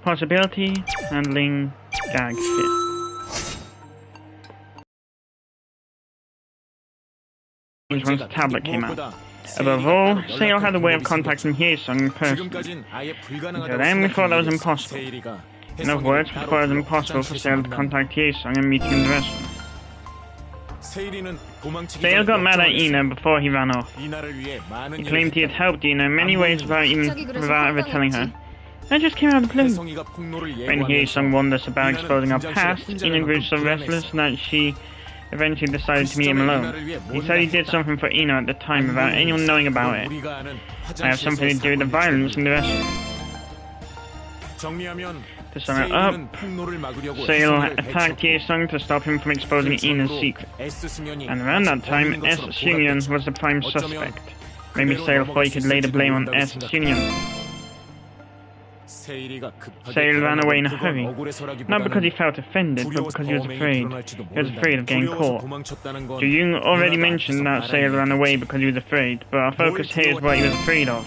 Possibility, handling, gag, fear. Once the tablet came out. Above all, Sale had a way of contacting Hye-sung in person. Until then, we thought that was impossible. In other words, we thought it was impossible for Sale to contact Hye-sung and meet him in the restaurant. Sale got mad at Ina before he ran off. He claimed he had helped Ina in many ways without ever telling her. That just came out of the blue. When Hye-sung warned us about exposing our past, Ina grew so restless that she eventually decided to meet him alone. He said he did something for Ina at the time without anyone knowing about it. I have something to do with the violence in the restaurant. To sum it up, Sale attacked Hye-sung to stop him from exposing Ina's secret. And around that time, S. Seung-yeon was the prime suspect. Maybe Sale thought he could lay the blame on S. Seung-yeon. Sale ran away in a hurry, not because he felt offended, but because he was afraid. He was afraid of getting caught. Ju-young already mentioned that Sale ran away because he was afraid, but our focus here is what he was afraid of.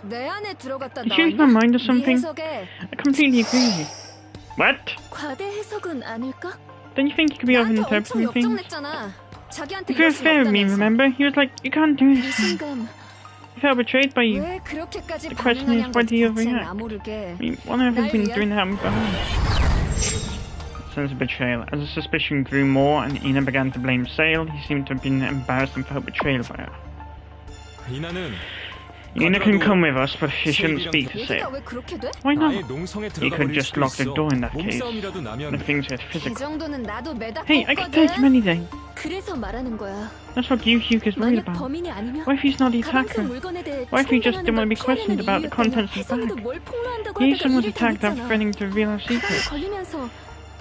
Did you change my mind or something? I completely agree with you. What? Don't you think you could be over-interpreting things? If you were fair with me, remember? He was like, you can't do this. He felt betrayed by you. The question is, why did he overreact? I mean, what on earth has been doing that behind? Sense of betrayal. As the suspicion grew more and Ina began to blame Sale, he seemed to have been embarrassed and felt betrayed by her. Ina can come with us, but she shouldn't speak to Sale. Why not? He could just lock the door in that case. The things get physical. Hey, I can take him anything. That's what Yu-hyuk is worried about. What if he's not the attacker? What if he just didn't want to be questioned about the contents of the bag? Hye-sung was attacked after threatening to reveal our secrets.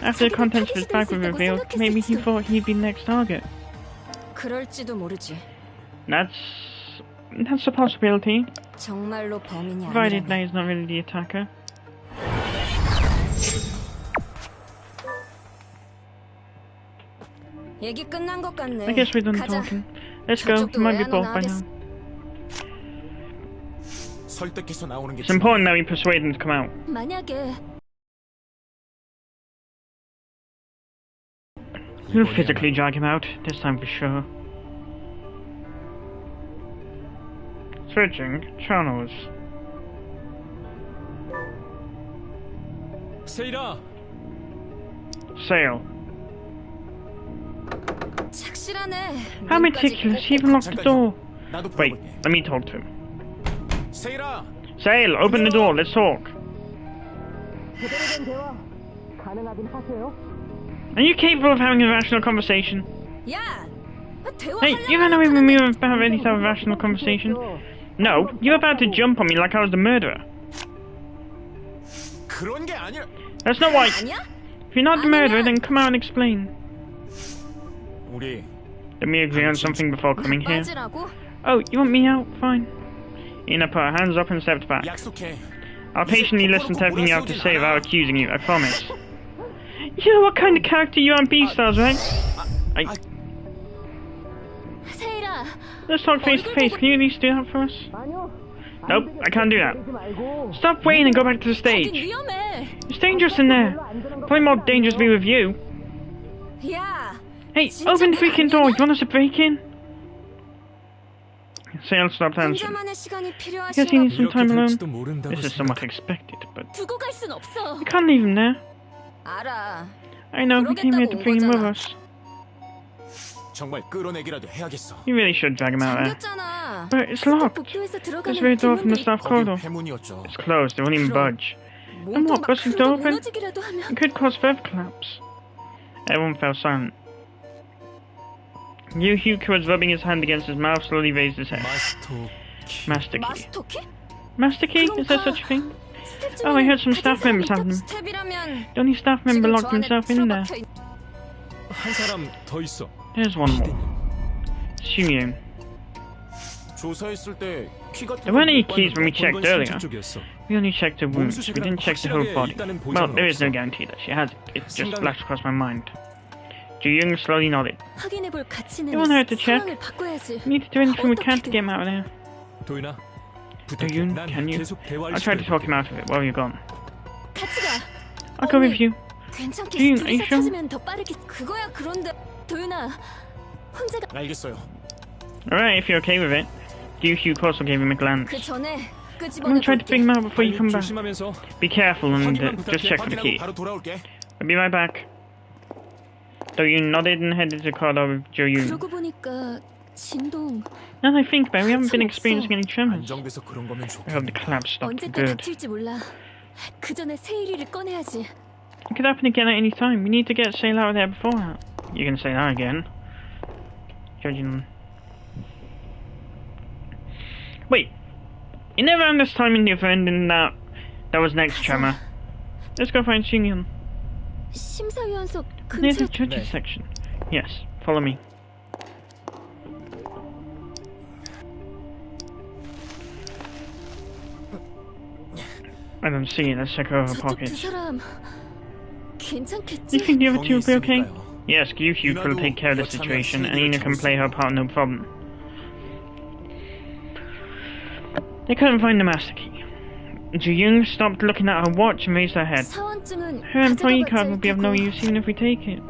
After the contents of his bag were revealed, maybe he thought he'd be the next target. That's a possibility. Provided that he's not really the attacker. I guess we're done talking. Let's go, we might be bored by now. It's important that we persuade him to come out. We'll physically drag him out, this time for sure. Switching channels. Sale. How meticulous, he even locked the door. Wait, let me talk to him. Sale, open the door, let's talk. Are you capable of having a rational conversation? Hey, you ran away when we were about ready to have a rational conversation. No, you were about to jump on me like I was the murderer. That's not why. If you're not the murderer, then come out and explain. Did we agree on something before coming here? Oh, you want me out? Fine. Ina put her hands up and stepped back. I'll patiently listen to everything you have to say without accusing you, I promise. You know what kind of character you are on Beastars, right? Let's talk face to face. Can you at least do that for us? Nope, I can't do that. Stop waiting and go back to the stage. It's dangerous in there. Probably more dangerous to be with you. Hey, open the freaking door. You want us to break in? Sale stopped answering. I guess he needs some time alone. This is somewhat expected, but we can't leave him there. I know, we came here to bring him with us. You really should drag him out there. But it's locked. There's a door from the staff corridor. It's closed, it won't even budge. And what, busting the door open? It could cause further collapse. Everyone fell silent. Yu-hyuk, who was rubbing his hand against his mouth, slowly raised his head. Master key. Master key? Is there such a thing? Oh, I heard some staff members have them. The only staff member locked himself in there. There's one more. Seung-yeon. There weren't any keys when we checked earlier. We only checked her wounds. We didn't check the whole body. Well, there is no guarantee that she has it. It just flashed across my mind. Ju-young slowly nodded. It won't hurt to check. We need to do anything we can to get him out of there. Do-yoon, can you? I tried to talk him out of it while you're gone. 같이 가. I'll go with you. 괜찮게 Do-yoon, are you 둘이서 sure? 찾으면 더 빠르게. 그거야 그런데 도윤아 혼자 가. 알겠어요. Alright, if you're okay with it. Gyu-hyuk also gave him a glance. 그 전에 I'm 끄집어내 gonna try to pick him out before you come back. 조심하면서 Be careful and 확인만 just 부탁해. check for the key. 확인하고 바로 돌아올게. I'll be right back. Do-yoon nodded and headed to the corridor with Jo-yoon. 그러고 보니까 진동 Now that I think about it, we haven't been experiencing any tremors. 안정돼서 그런 거면 I hope the 좋겠네. collapse stopped 언제 for 또 good. 다칠지 몰라. 그 전에 세일이를 꺼내야지. It could happen again at any time. We need to get Sail out of there before that. You can say that again. Judging. Wait. You never found this time in the offending that was next tremor. Let's go find Shingyun. 심사위원석 Near the 근처. judges section. Yes, follow me. I don't see it. Let's check her 저쪽 두 pockets. 사람 Do you 괜찮겠지? think the other two will be okay? 있으니까요. Yes, Gyu-hyuk will take care of the situation, and Ina can play her part no problem. They couldn't find the master key. Ju-yoon stopped looking at her watch and raised her head. 사원증은 Her employee 가져가봤자 card will be of no 되고. use even if we take it.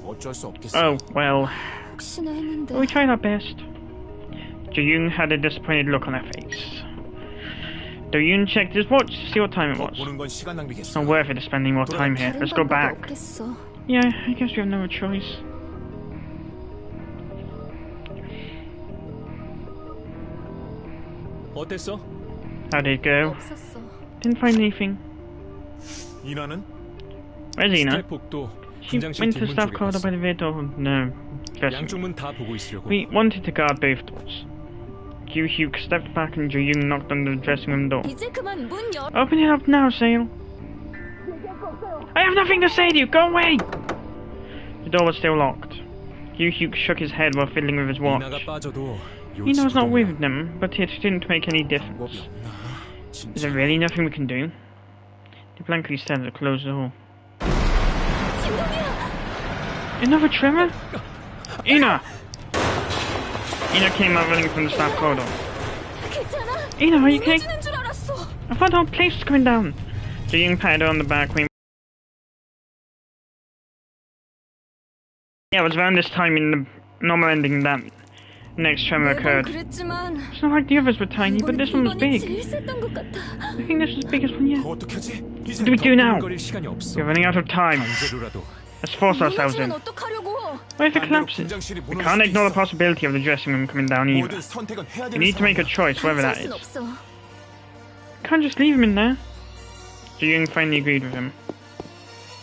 어쩔 수 없겠어. Oh, well, 혹시나 했는데 we tried our best. Ju-yoon had a disappointed look on her face. Do-yoon checked his watch to see what time it was. 보는 건 시간 It's 낭비겠어. not worth it spending more time here. 다른 Let's go 방법이 back. 없겠어. Yeah, I guess we have no choice. 어땠어? How did it go? 없었어. Didn't find anything. 이나는? Where's Ina? 복도 She 분장실 went to the 뒷문 staff 쪽에 corridor 갔어. by the rear door. No, dressing 양쪽 room. 문 다 보고 있으려고. We wanted to guard both doors. Gyu-hyuk stepped back and Ju-yoon knocked on the dressing room door. 이제 그만 문 열. Open it up now, Sail. I have nothing to say to you. Go away. The door was still locked. Gyu-hyuk shook his head while fiddling with his watch. 이나가 빠져도 Ina was not with them, but it didn't make any difference. 방법이 없나? Is there really nothing we can do? They blankly stared at the closed door. Another tremor? Ina! Ina came out running from the staff corridor. 괜찮아? Ina, are you okay? 무너지는 줄 알았어. I thought the whole place was coming down. Ju-yoon patted her on the back. Yeah, it was around this time in the normal ending that next tremor 매번 occurred. 그랬지만 It's not like the others were tiny, but this one was 이번이 big. 제일 셌던 것 같아. I think this was the biggest one yet. 그거 어떡하지? What do we do now? 거릴 시간이 없어. We're running out of time. 강제로라도. Let's force ourselves in. 무너지면 어떡하려고? What if it collapses? 분장실이 We 무너질 can't 수도 ignore the 있어. possibility of the dressing room coming down either. 모든 선택은 해야 We 되는 need to make a 상황이야. choice, whatever that 순 is. 없어. Can't just leave him in there. Ju-yoon finally agreed with him.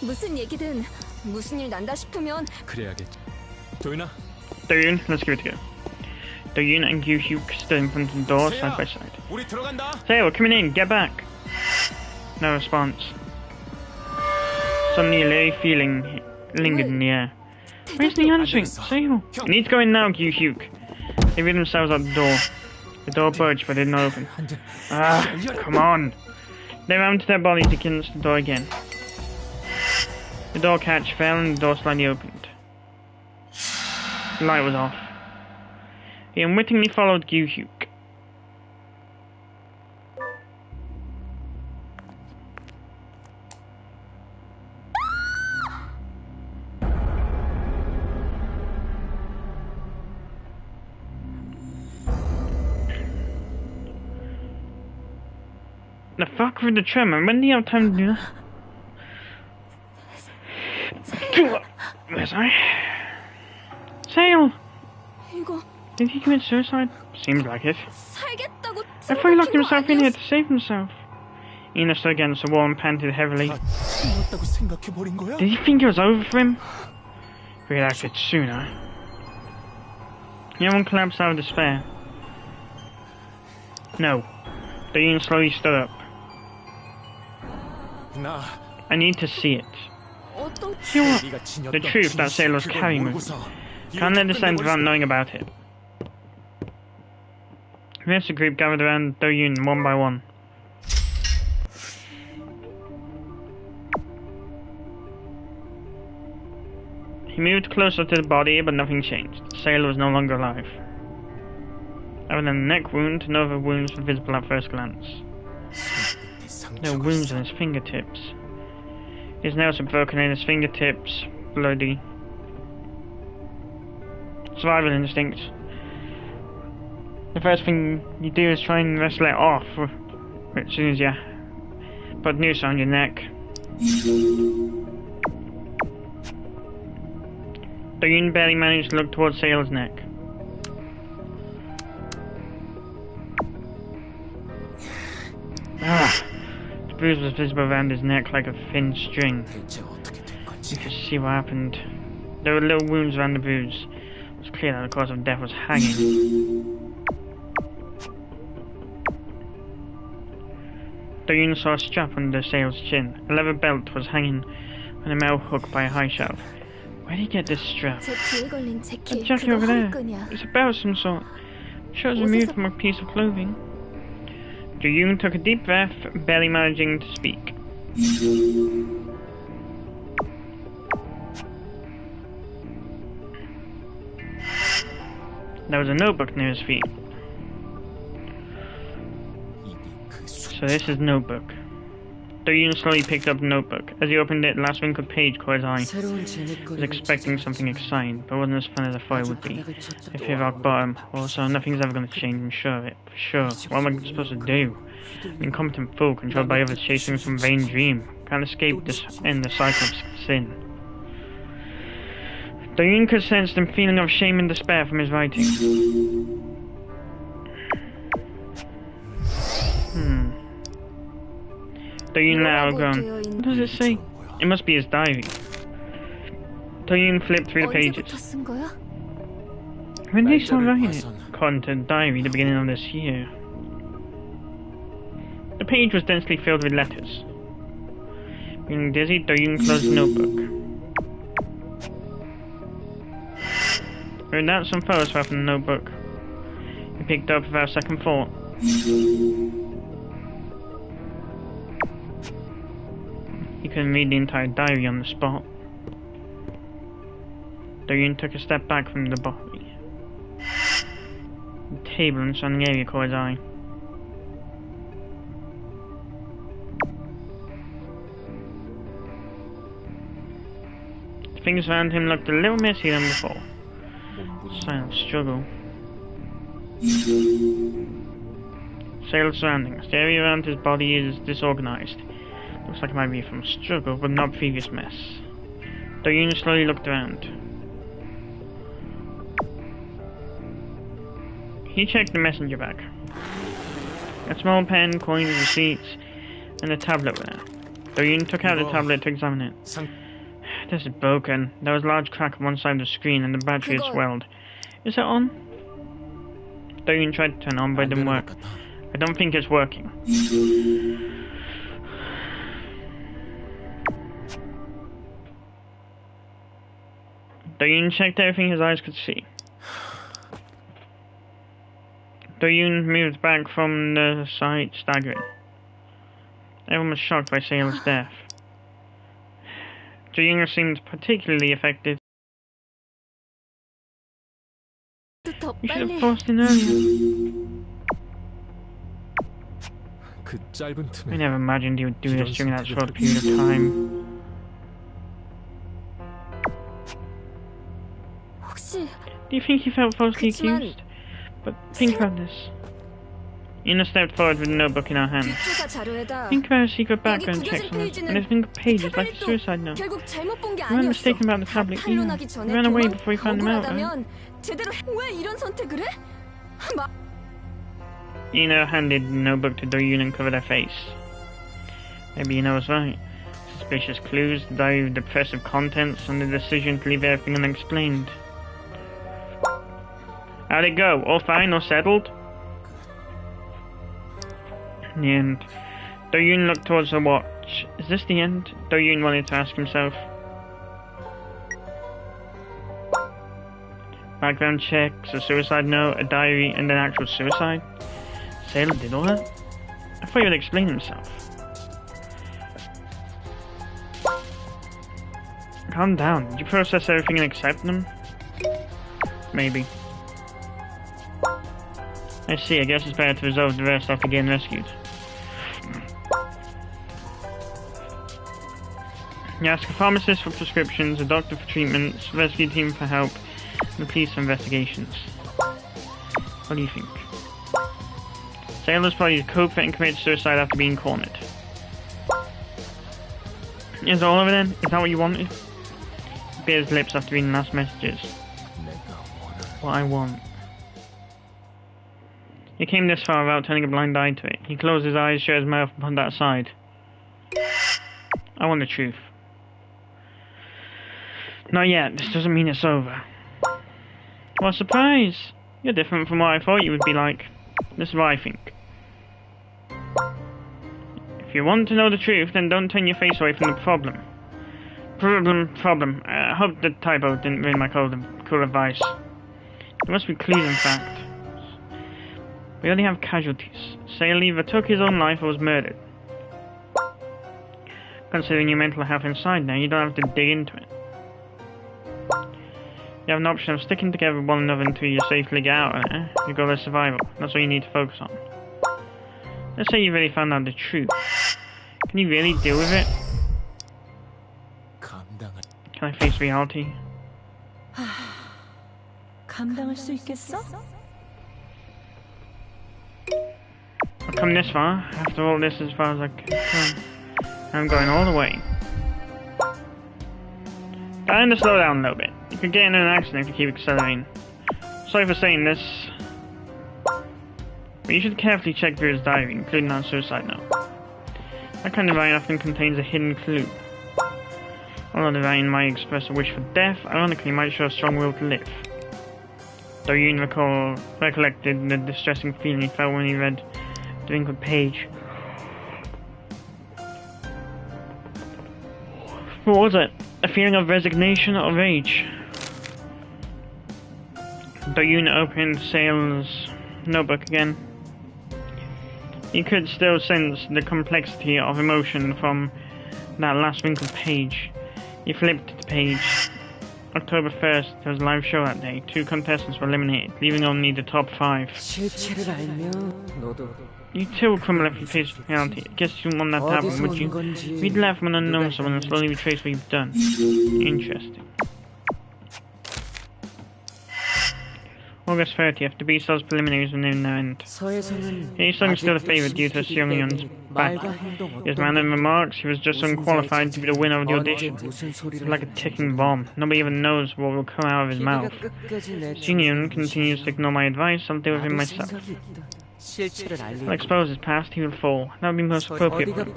무슨 얘기든 무슨 일 난다 싶으면 그래야겠지. 도윤아, Do-yoon, let's give it a go. Do-yoon and Gyu-hyuk stood in front of the door, side by side. 우리 들어간다. Say, we're coming in, get back. No response. Suddenly a leery feeling lingered in the air. Why isn't he answering? Sale. You need to go in now, Gyu-hyuk. They rid themselves out the door. The door budged, but did not open. Ah, come on. They mounted their bodies against the door again. The door catch fell and the door slightly opened. The light was off. He unwittingly followed Gyu-hyuk. The fuck with the tremor? When do you have time to do that? Where's I? Sail! 이거 Did he commit suicide? Seems like it. 살겠다고 I thought he locked 생각한 거 himself in here 아니었어? to save himself. Ina stood against the wall and panted heavily. 죽었다고 생각해버린 거야? Did he think it was over for him? If we had acted sooner. Everyone collapsed out of despair. No. Do-yoon slowly stood up. 나 I need to see it. 어떤 See what? 네가 지녔던 The truth that Sailor was 그걸 carrying with 모르고서 him. Can't let this end 이렇게 without 끝내버렸어. knowing about it. The rest of the group gathered around Do-yoon one by one. He moved closer to the body, but nothing changed. The sailor was no longer alive. Other than the neck wound, no other wounds were visible at first glance. No wounds on his fingertips. His nails are broken in his fingertips, bloody. Survival instinct. The first thing you do is try and wrestle it off as soon as you put a noose on your neck. Do-yoon barely managed to look towards Sale's neck. The bruise was visible around his neck like a thin string. You could see what happened. There were little wounds around the bruise. It was clear that the cause of death was hanging. Do-yoon saw a strap under Sale's chin. A leather belt was hanging on a metal hook by a high shelf. Where did he get this strap? That jacket over there. It's a belt of some sort. Sure, it was removed from a piece of clothing. Do-yoon took a deep breath, barely managing to speak. There was a notebook near his feet. So this is notebook. Do-yoon slowly picked up the notebook. As he opened it, the last wrinkled page caught his eye. He was expecting something exciting, but wasn't as fun as I thought it would be. If hit rock bottom, also nothing's ever going to change, I'm sure of it. For sure. What am I supposed to do? An incompetent fool controlled by others chasing some vain dream. Can't escape this end the cycle of sin. Do-yoon could sense the feeling of shame and despair from his writing. Do-yoon now gone. What does it say? It must be his diary. Do-yoon flipped through the pages. When did he start writing it? According to the diary, the beginning of this year. The page was densely filled with letters. Feeling dizzy, Do-yoon closed the notebook. Wrote out some photos from the notebook. He picked up without second thought. He couldn't read the entire diary on the spot. Do-yoon took a step back from the body. The table and surrounding area caught his eye. The things around him looked a little messier than before. Sign of struggle. Sale's surroundings. The area around his body is disorganized. Looks like it might be from struggle, but not previous mess. Do-yoon slowly looked around. He checked the messenger bag. A small pen, coins, receipts, and a tablet were there. Do-yoon took out the tablet to examine it. This is broken. There was a large crack on one side of the screen and the battery had swelled. Is it on? Do-yoon tried to turn on, but it didn't work. I don't think it's working. Do-yoon checked everything his eyes could see. Do-yoon moved back from the site, staggering. Everyone was shocked by Sale's death. Do-yoon seemed particularly affected. You should have forced in earlier. I never imagined he would do this during that short period of time. Do you think he felt falsely accused? But think about this. Ina stepped forward with a notebook in her hand. Think about her secret background checks on us, and there's been pages like a suicide note. You weren't mistaken about the tablet either. You ran away before you found them out, right? Ina handed the notebook to Do-yoon and covered her face. Maybe Ina was right. Suspicious clues, the diary with depressive contents, and the decision to leave everything unexplained. How'd it go? All fine? All settled? In the end, Do-yoon looked towards the watch. Is this the end? Do-yoon wanted to ask himself. Background checks, a suicide note, a diary, and an actual suicide? Sale did all that? I thought he would explain himself. Calm down. Did you process everything and accept them? Maybe. I see, I guess it's better to resolve the rest after getting rescued. You ask a pharmacist for prescriptions, a doctor for treatments, rescue team for help, and the police for investigations. What do you think? Sailor's probably cope and committed suicide after being cornered. Is that all of it then? Is that what you wanted? He bit his lips after reading the last messages. What I want. He came this far without turning a blind eye to it. He closed his eyes, shut his mouth, and put that aside. I want the truth. Not yet. This doesn't mean it's over. What a surprise! You're different from what I thought you would be like. This is what I think. If you want to know the truth, then don't turn your face away from the problem. Problem. I hope the typo didn't ruin my cool advice. There must be clues, in fact. We only have casualties. Sailor either took his own life or was murdered. Considering your mental health inside now, you don't have to dig into it. You have an option of sticking together with one another until you safely get out of it. Your goal is survival. That's what you need to focus on. Let's say you really found out the truth. Can you really deal with it? Can I face reality? 감당할 수 있겠어? I've come this far. After all, this is as far as I can come. I'm going all the way. Time to slow down a little bit. You could get in an accident if you keep accelerating. Sorry for saying this, but you should carefully check through his diary, including that suicide note. That kind of writing often contains a hidden clue. Although the writing might express a wish for death, ironically might show a strong will to live. Though you recollected the distressing feeling he felt when he read the wrinkled page. What was it? A feeling of resignation or rage? Doyun opened Sailor's notebook again. You could still sense the complexity of emotion from that last wrinkled page. He flipped the page. October 1st, there was a live show that day. 2 contestants were eliminated, leaving only the top 5. You too will crumble if you face reality. I guess you wouldn't want that to happen, would you? Read life from an unknown someone and slowly retrace what you've done. Interesting. August 30th, the B-Stars preliminaries were nearing their end. Haesung is still a favourite due to Seongyun's back. His manner and remarks, he was just unqualified to be the winner of the audition. He's like a ticking bomb. Nobody even knows what will come out of his mouth. Seongyun continues to ignore my advice, I'll deal with him myself. I'll expose his past, he will fall. That would be most appropriate for him.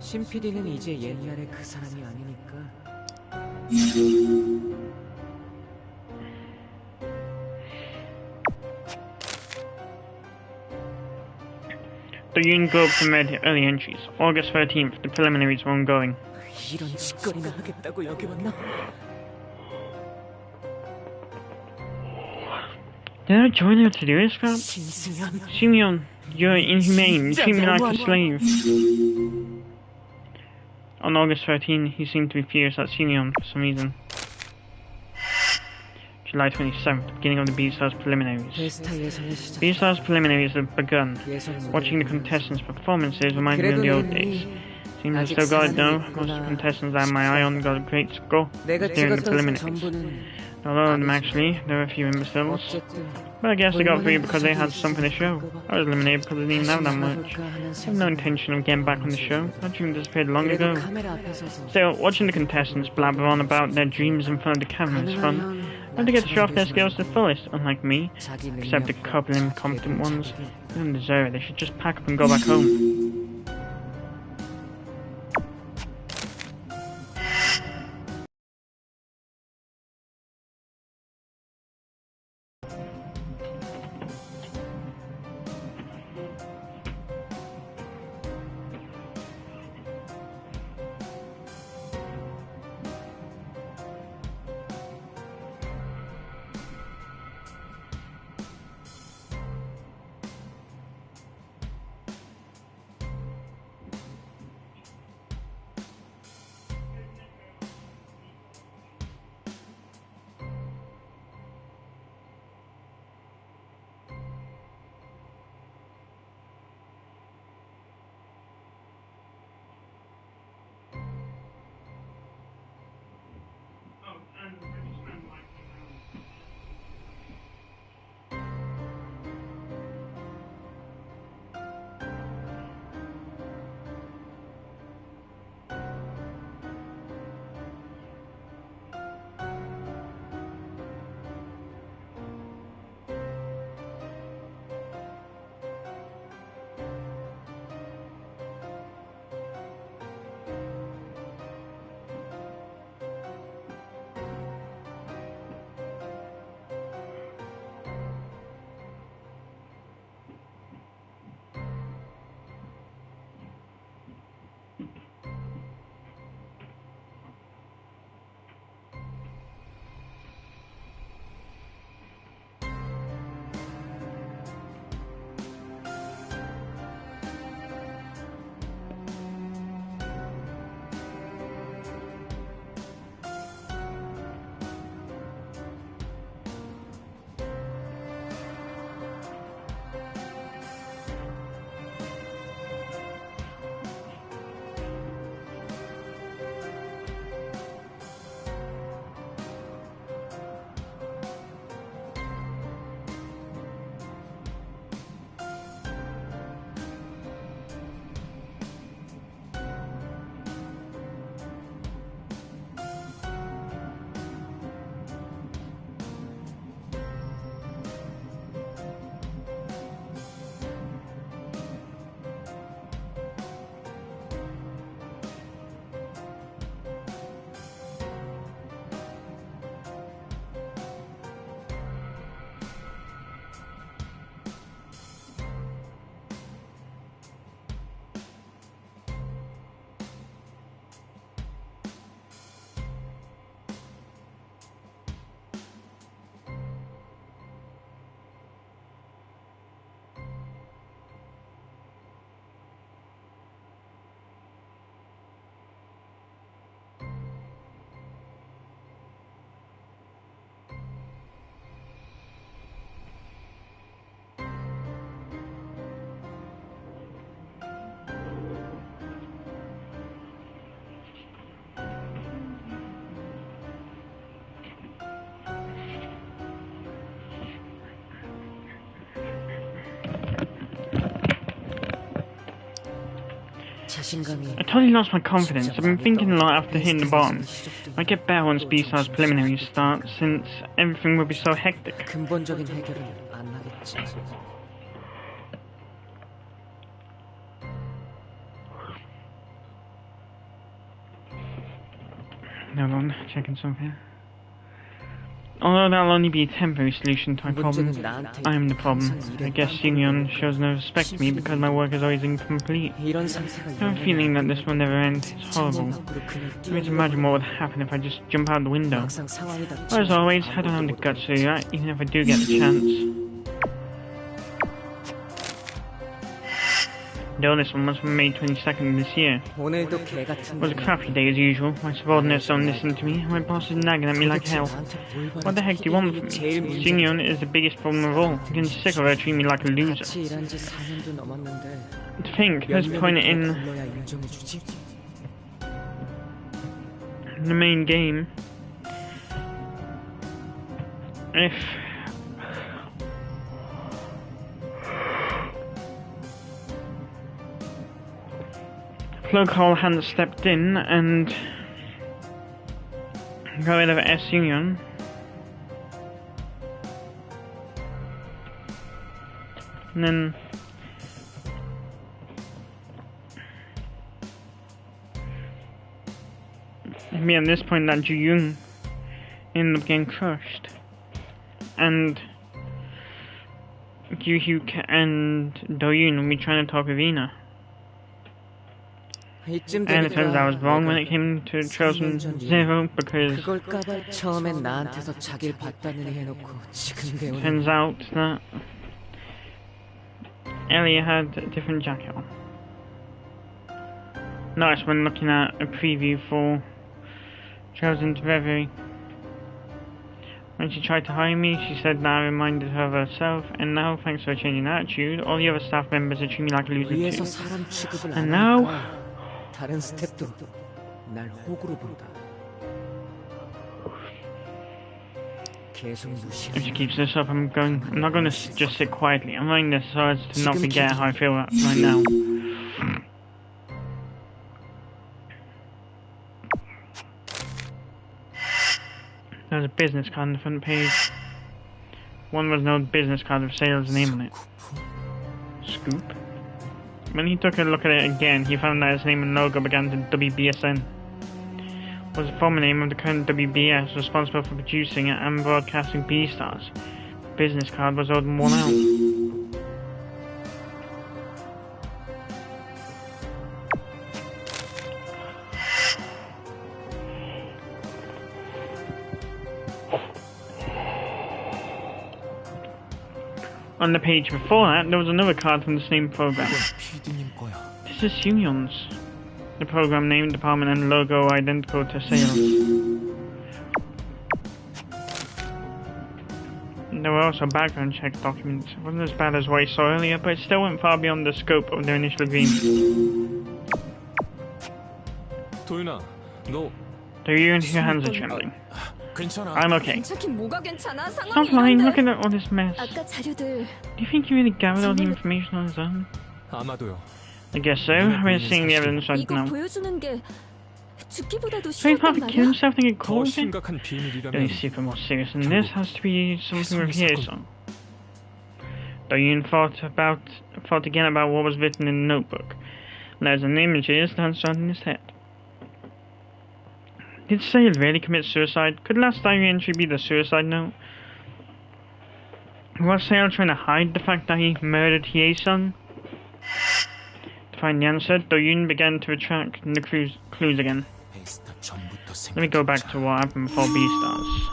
신 PD는 이제 옛날의 그 사람이 아니니까. Doyun Group read early entries. August 13th, the preliminaries were ongoing. 이런 짓거리나 하겠다고 여기 왔나? Did I join her to do this crap? Simeon, you're inhumane. You treat me like a slave. On August 13, he seemed to be furious at Simeon for some reason. July 27th, beginning of the B-Stars preliminaries. B-Stars preliminaries have begun. Watching the contestants' performances reminded me of the old days. Seems I still got it though. Most of the contestants I had my eye on got a great score during the preliminaries. Although them actually, there were a few imbeciles. But I guess they got through because they had something to show. I was eliminated because I didn't have that much. I have no intention of getting back on the show. That dream disappeared long ago. Still, watching the contestants blabber on about their dreams in front of the camera is fun. And they get to show off their skills to the fullest, unlike me. Except a couple incompetent ones. They don't deserve it, they should just pack up and go back home. 자신감이 I totally lost my confidence. I've been thinking a lot after hitting the bottom. I get better once B-Star's preliminaries start, since everything will be so hectic. 근본적인 해결은 안 나겠지. Hold on, checking something. Although that'll only be a temporary solution to my problem, I am the problem. I guess Union shows no respect to me because my work is always incomplete. 이런 상태가 I have a feeling that this will never end. It's horrible. Try to imagine what would happen if I just jump out the window. 막상 상황이 But as always, I don't have the guts to do that, even if I do get the chance. Though this one must have been May 22nd this year. 오늘도 개 같은 It was a crappy day as usual. My subordinates don't listen to me, and my boss is nagging at me like hell. What the heck do you want from me? Xingyon is the biggest problem of all. I'm getting sick of her treating me like a loser. 같이 일한 지 4년도 넘었는데 To think, let's point it in 불러야 인정해주지? the main game. If Local hadn't stepped in and got rid of S Union, and then maybe at this point that Ju Young ended up getting crushed, and Gyu Hyuk and Do Yoon will be trying to talk with Ina. And it turns out I was wrong when it came to Chosen Zero, because 그걸까봐 처음엔 나한테서 자기를 봤다느니 해놓고 지금 배우는 turns out that Ellie had a different jacket on. Notice when looking at a preview for Chosen Reverie. When she tried to hire me, she said that I reminded her of herself, and now, thanks to her changing attitude, all the other staff members are treating me like a loser 위에서 too. 사람 취급을 안 And now, 하니까 다른 스태프도 날 호구로 본다. 계속 if she 무시하면 keeps this up, I'm not going to just sit quietly. I'm writing this so as to not forget how I feel right now. There's a business card on the front page. One was an old business card with Sale's name on it. Scoop. When he took a look at it again, he found that his name and logo began to WBSN. Was the former name of the current WBS responsible for producing and broadcasting B-Stars. The business card was old and worn out. On the page before that, there was another card from the same program. PD님 거야. This is Xungyon's. The program name, department, and logo identical to Sales. There were also background check documents. It wasn't as bad as what I saw earlier, but it still went far beyond the scope of their initial agreement. 도윤아, 너 Your hands are trembling. 괜찮아. I'm okay. 괜찮긴 뭐가 괜찮아? Stop 상황이 lying, 이런데. look at all this mess. 아까 자료들 Do you think he really gathered all the information on his own? 아마도요. I guess so. We're seeing the evidence right 이거 now. 보여주는 게 죽기보다도 So he 쉬웠단 probably killed 말이야? himself thinking 더 cold again? 심각한 The 비밀이라면 only secret more serious than this has to be something with Hye-sung. Do-yoon thought again about what was written in the notebook. Letters and images danced around in his head. Did Sale really commit suicide? Could last diary entry be the suicide note? Was Sale trying to hide the fact that he murdered Hye-sung? To find the answer, Do-yoon began to retract the clues again. Let me go back to what happened before B-Stars.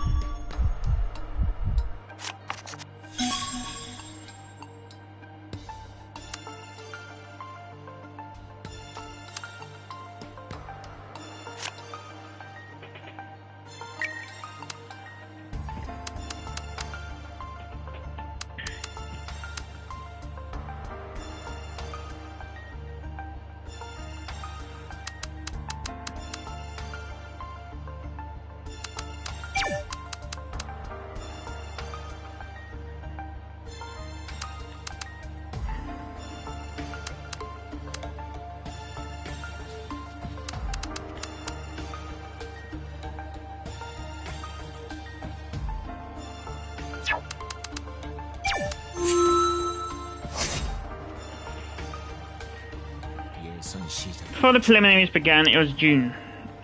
Before the preliminaries began, it was June.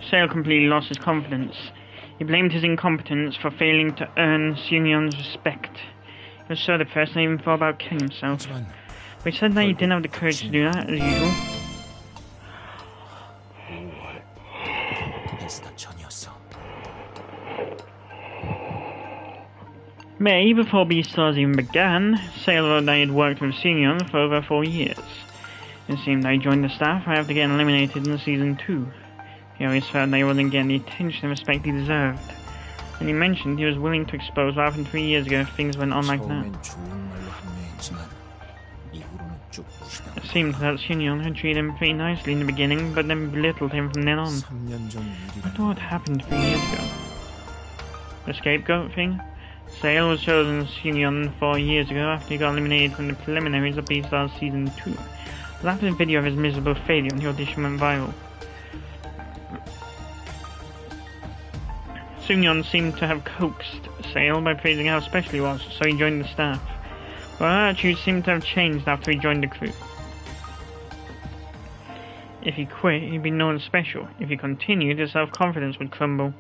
Sale completely lost his confidence. He blamed his incompetence for failing to earn Seung-yeon's respect. He was so depressed that he even thought about killing himself. But he said that he didn't have the courage to do that, as usual. May, before Beastars even began, Sale wrote that he had worked with Seung-yeon for over 4 years. It seemed that he joined the staff after getting eliminated in season 2. He always felt that he wasn't getting the attention and respect he deserved. And he mentioned he was willing to expose what happened 3 years ago if things went on like that. It seemed that Seung-yeon had treated him pretty nicely in the beginning, but then belittled him from then on. What what happened 3 years ago? The scapegoat thing? Sale was chosen as Seung-yeon 4 years ago after he got eliminated from the preliminaries of Beastars Season 2. It was after the video of his miserable failure and the audition went viral. Seung-yeon seemed to have coaxed Sale by praising how special he was, so he joined the staff. But her attitude seemed to have changed after he joined the crew. If he quit, he'd be known as special. If he continued, his self-confidence would crumble.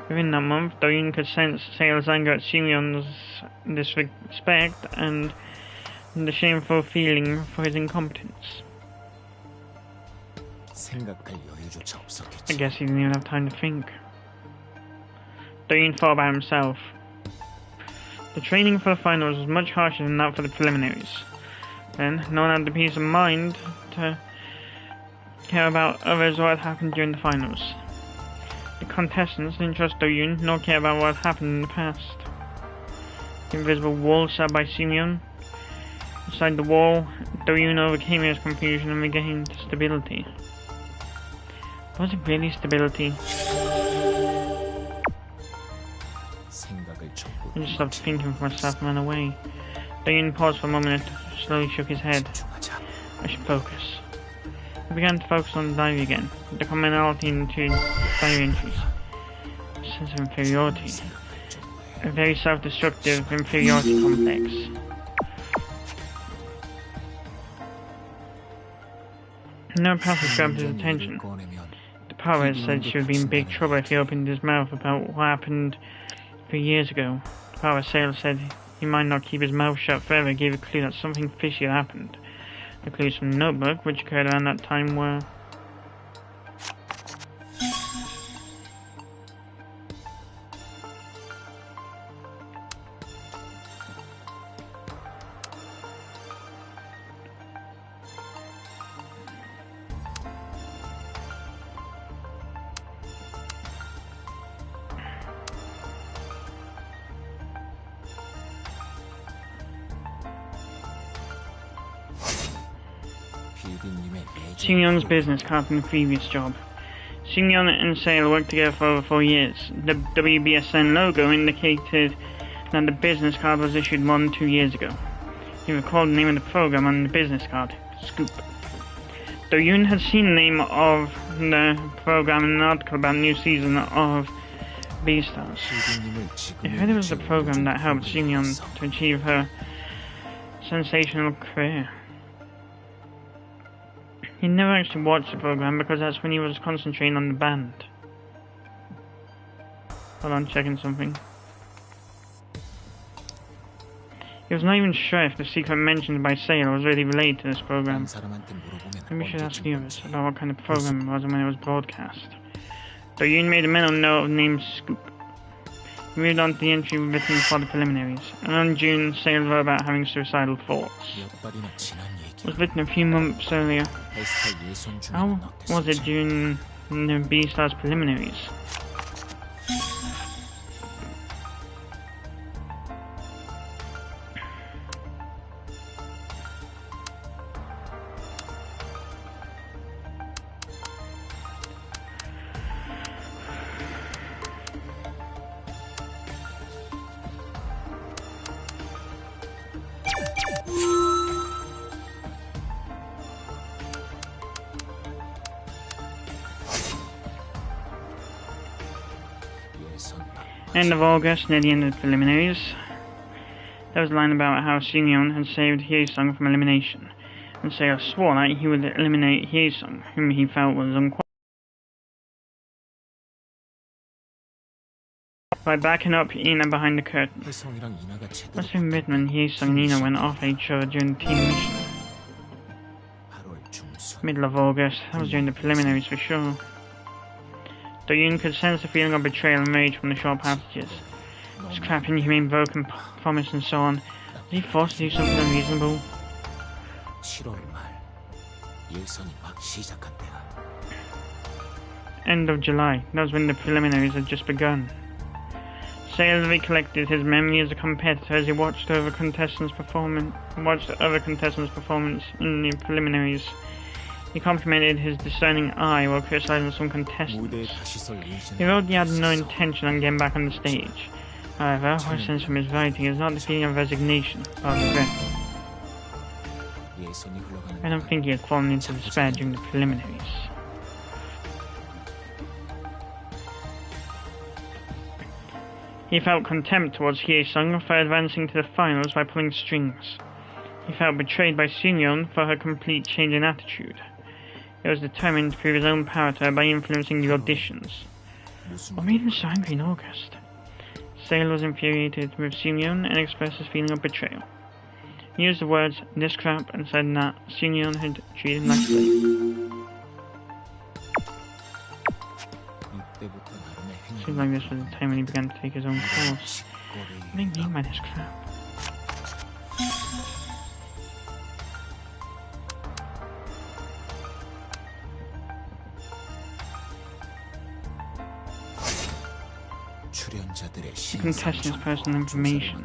Within that month, Do-yoon could sense Sale's anger at Seung-yeon's disrespect and the shameful feeling for his incompetence. I guess he didn't even have time to think. Do-yoon thought about himself. The training for the finals was much harsher than that for the preliminaries. Then, no one had the peace of mind to care about others or what had happened during the finals. The contestants didn't trust Do-yoon, nor care about what had happened in the past. The invisible wall set by Seung-yeon. Inside the wall, Do-yoon overcame his confusion and regained stability. Was it really stability? I just stopped thinking for myself and ran away. Do-yoon paused for a moment and slowly shook his head. I should focus. I began to focus on the diary again, the commonality in the two diary entries. A sense of inferiority. A very self-destructive inferiority complex. No passage grabbed his attention. The power said she would be in big trouble if he opened his mouth about what happened 3 years ago. The power Sale said he might not keep his mouth shut forever, gave a clue that something fishy had happened. The clues from the notebook, which occurred around that time, were Seung-yeon's business card from the previous job. Seung-yeon and Sale worked together for over 4 years. The WBSN logo indicated that the business card was issued more than 2 years ago. He recalled the name of the program on the business card, Scoop. Do-yoon had seen the name of the program in an article about the new season of Beastars. He heard it was the program that helped Seung-yeon to achieve her sensational career. He never actually watched the program because that's when he was concentrating on the band. Hold on, checking something. He was not even sure if the secret mentioned by Sale was really related to this program. Maybe we should ask the others about what kind of program it was and when it was broadcast. Do-yoon made a mental note of the name Scoop. He moved on to the entry written for the preliminaries. And in June, Sale wrote about having suicidal thoughts. It was written a few months earlier. How was it during the Beastars preliminaries? End of August, near the end of the preliminaries. There was a line about how Seung-yeon had saved Hye-sung from elimination. and Sale swore that he would eliminate Hye-sung, whom he felt was unqualified. By backing up Ina behind the curtain. Let's admit when Hye-sung and Ina went off each other during the team mission. Middle of August, that was during the preliminaries for sure. Do-yoon could sense the feeling of betrayal and rage from the short passages. His crap inhumane broken promise and so on. Was he forced to do something unreasonable? End of July, that was when the preliminaries had just begun. Sale recollected his memory as a competitor as he watched other contestants' performance in the preliminaries. He complimented his discerning eye while criticizing some contestants. He wrote he had no intention on getting back on the stage. However, what I sense from his writing is not the feeling of resignation, but regret. I don't think he had fallen into despair during the preliminaries. He felt contempt towards Hye-sung for advancing to the finals by pulling strings. He felt betrayed by Seungyeon for her complete change in attitude. He was determined to prove his own power to her by influencing the auditions. What made him so angry in August? Sale was infuriated with Seungyeon and expressed his feeling of betrayal. He used the words "this crap" and said that Seungyeon had treated him like a slave. Seemed like this was the time when he began to take his own course. What do you mean by this crap? The contestant's personal information.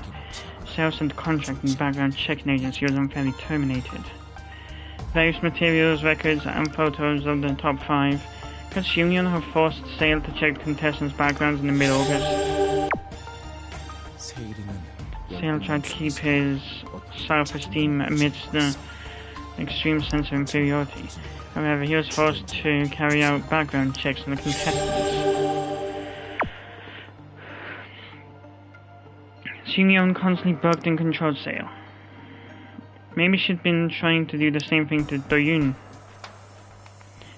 Sale sent a contract and background checking agency was unfairly terminated. Various materials, records, and photos of the top 5. Could Seungyeon have forced Sale to check the contestants' backgrounds in the mid-August? Sale tried to keep his self-esteem amidst the extreme sense of inferiority. However, he was forced to carry out background checks on the contestants. Seungyeon constantly bugged and controlled Sale. Maybe she'd been trying to do the same thing to Do-yoon.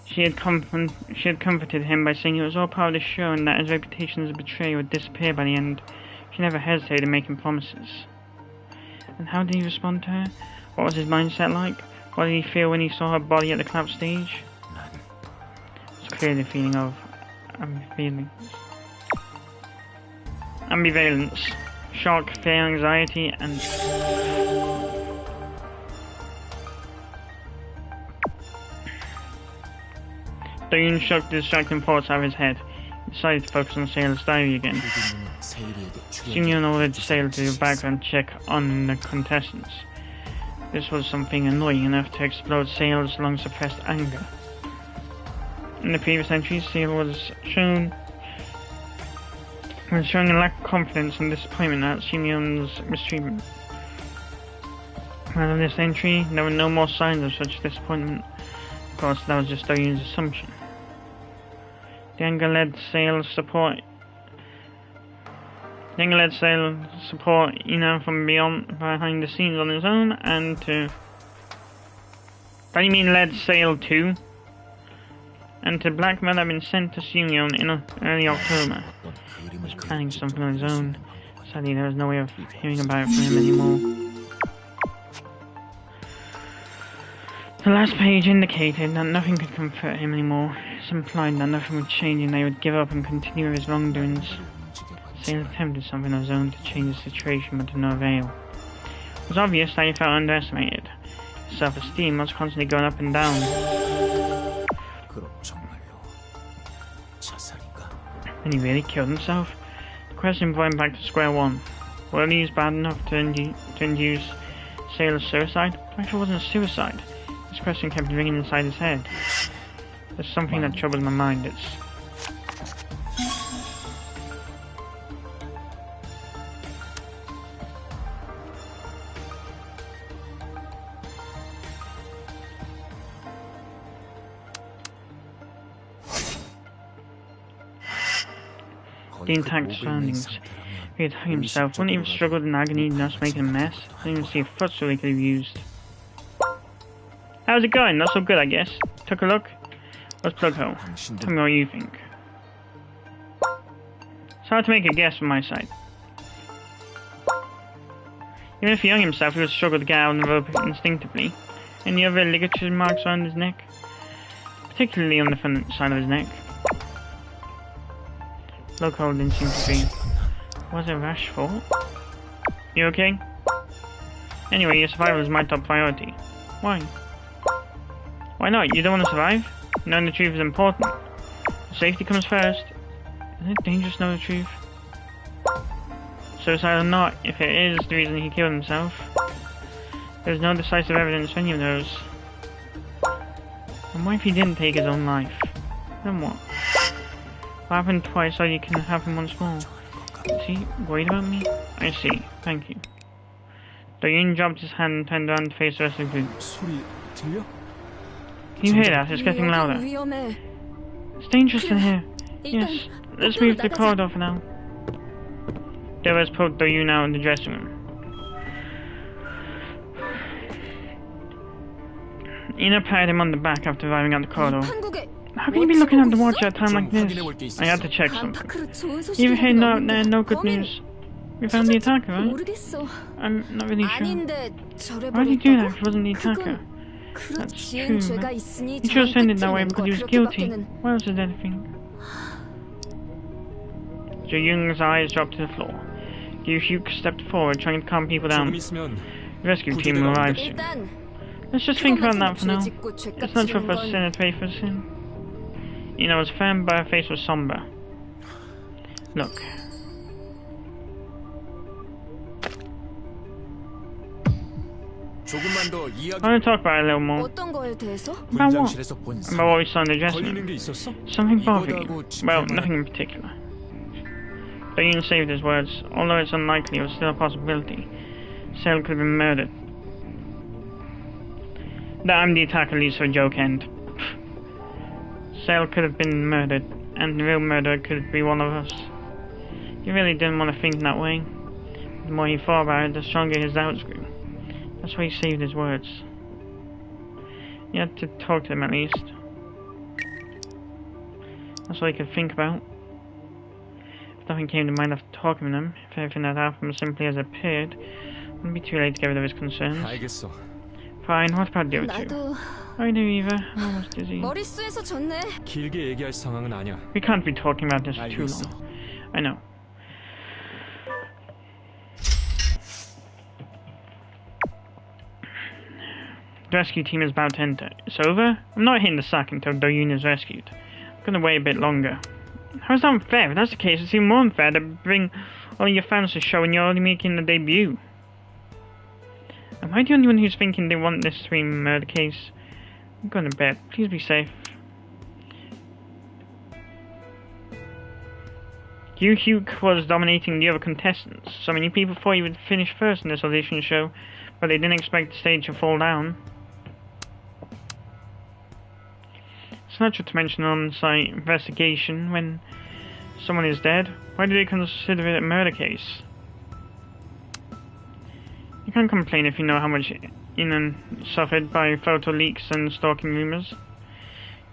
She had comforted him by saying it was all part of the show and that his reputation as a betrayer would disappear by the end. She never hesitated in making promises. And how did he respond to her? What was his mindset like? What did he feel when he saw her body at the clap stage? It was clearly a feeling of ambivalence. Shock, fear, anxiety, and Do-yoon shook the distracting thoughts out of his head. He decided to focus on Sale's diary again. Seungyeon ordered Sale to do a background check on the contestants. This was something annoying enough to explode Sale's long-suppressed anger. In the previous entries, Sale was showing a lack of confidence and disappointment at Seungyeon's mistreatment. While in this entry, there were no more signs of such disappointment. Of course, that was just Do-yoon's assumption. The anger led Sale support Ina from behind the scenes on his own, and to... That you mean led Sale to? And to blackmail had been sent to Seungyeon in early October. He was planning something on his own. Sadly, there was no way of hearing about it from him anymore. The last page indicated that nothing could comfort him anymore. It implied that nothing would change and they would give up and continue with his wrongdoings. Sale attempted something of his own to change the situation, but to no avail. It was obvious that he felt underestimated. His self-esteem was constantly going up and down. And he really killed himself? The question brought him back to square one. Were these bad enough to induce Sale's suicide? What if it wasn't a suicide? This question kept ringing inside his head. There's something that troubles my mind. It's... the intact surroundings. If he had hung himself, wouldn't he have struggled in agony, thus making a mess? I didn't even see a footstool he could have used. How's it going? Not so good, I guess. Took a look. Let's plug hole. Tell me what you think. It's hard to make a guess from my side. Even if he hung himself, he would struggle to get out on the rope instinctively. Any other ligature marks around his neck? Particularly on the front side of his neck. Plug hole didn't seem to be. Was it rash fault? You okay? Anyway, your survival is my top priority. Why? Why not? You don't want to survive? Knowing the truth is important. Safety comes first. Isn't it dangerous to know the truth? Suicide or not, if it is the reason he killed himself. There's no decisive evidence for any of those. And what if he didn't take his own life? Then what? What happened twice so you can happen once more? Is he worried about me? I see. Thank you. Do-yoon dropped his hand and turned around to face the rest of the group. Can you hear that? It's getting louder. It's dangerous in here. Yes. Let's move the corridor for now. Devers pulled Do-yoon out in the dressing room. Ina patted him on the back after arriving at the corridor. How can you be looking at the watch at a time like this? I had to check something. You've heard no good news. We found the attacker, right? I'm not really sure. Why did he do that if he wasn't the attacker? That's true, man. He chose to end it that way because he was guilty. What else is anything? Jo-young's eyes dropped to the floor. Gyu-hyuk stepped forward, trying to calm people down. The rescue team will arrive soon. Let's just think about that for now. It's natural for a sin to pay for sin. Ina was firm, but her face was somber. Look. I want to talk about it a little more. About what? About what we saw in the dressing room. Something bothering you? Well, nothing in particular. Do-yoon saved his words. Although it's unlikely, it was still a possibility. Sale could have been murdered. That I'm the attacker leads to a joke end. Sale could have been murdered, and the real murderer could be one of us. He really didn't want to think that way. The more he thought about it, the stronger his doubts grew. That's why he saved his words. He had to talk to them at least. That's all he could think about. If nothing came to mind after talking to them, if everything that happened was simply as it appeared, it wouldn't be too late to get rid of his concerns. Fine, what about the other two? I know, Eva. I'm almost dizzy. We can't be talking about this for too long. I know. The rescue team is about to enter. It's over? I'm not hitting the sack until Do-yoon is rescued. I'm gonna wait a bit longer. How's that unfair? If that's the case, it's even more unfair to bring all your fans to the show when you're only making the debut. Am I the only one who's thinking they want this to be a murder case? I'm going to bed. Please be safe. Gyu-hyuk was dominating the other contestants. So many people thought he would finish first in this audition show, but they didn't expect the stage to fall down. It's natural to mention an on-site investigation when someone is dead. Why do they consider it a murder case? You can't complain if you know how much Ina suffered by photo leaks and stalking rumors.